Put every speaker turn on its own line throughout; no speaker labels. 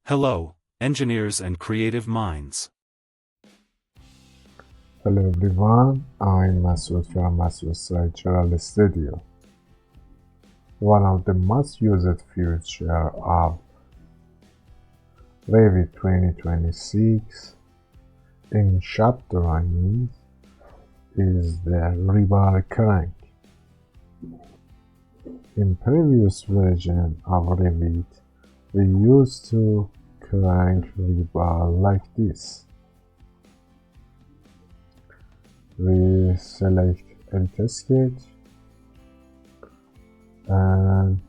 Hello, engineers and creative minds.
Hello everyone, I'm Masood from Masood Structural Studio. One of the most used features of Revit 2026 in shop drawings is the Rebar Crank. In previous version of Revit, we used to crank rebar like this. We select Edit Sketch and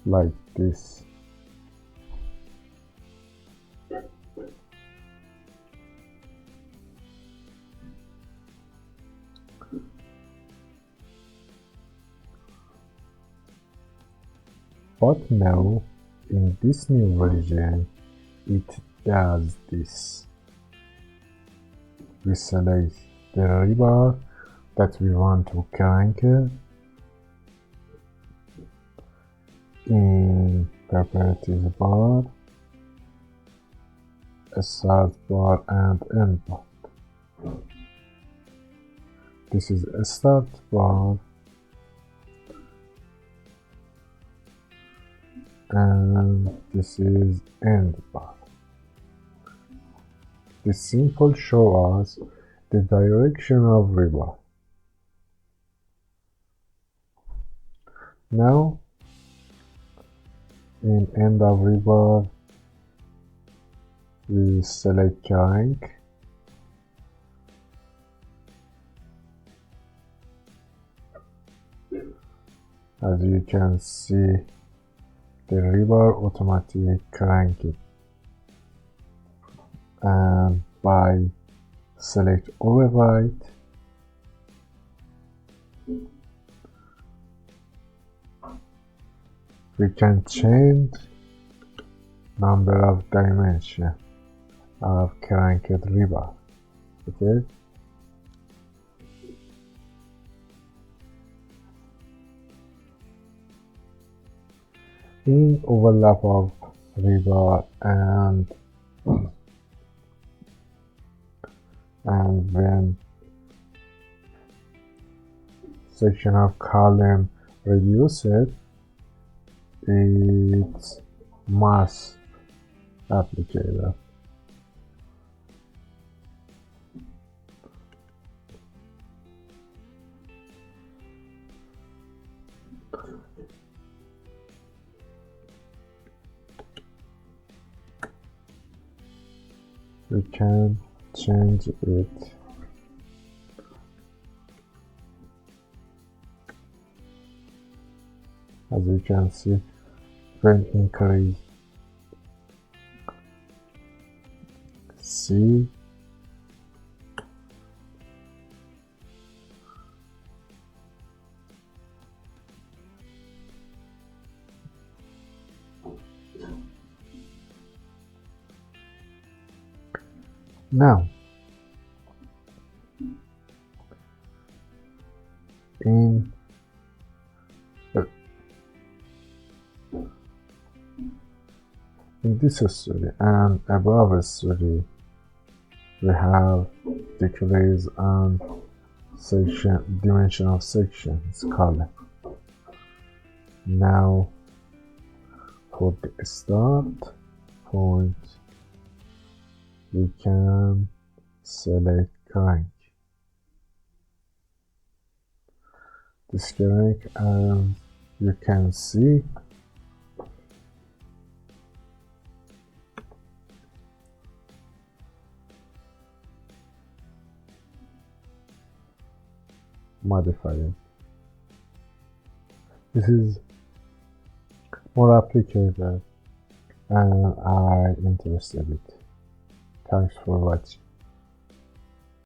like this. But now, in this new version, it does this. We select the rebar that we want to crank in properties bar, start bar and end bar. This is a start bar and this is end bar. This symbol shows us the direction of rebar. Now, in end of rebar, we select crank. As you can see, the rebar automatically crank it. And by select override, we can change number of dimension of cranked rebar. Okay. In overlap of rebar and when section of column reduced, it's mass applicator. We can change it. As you can see, when increase C, now in this story and above story, we have decrease and section dimension of sections column. Now for the start point, we can select crank. disconnect, and you can see modify it. This is more applicable and I interested it. Thanks for watching.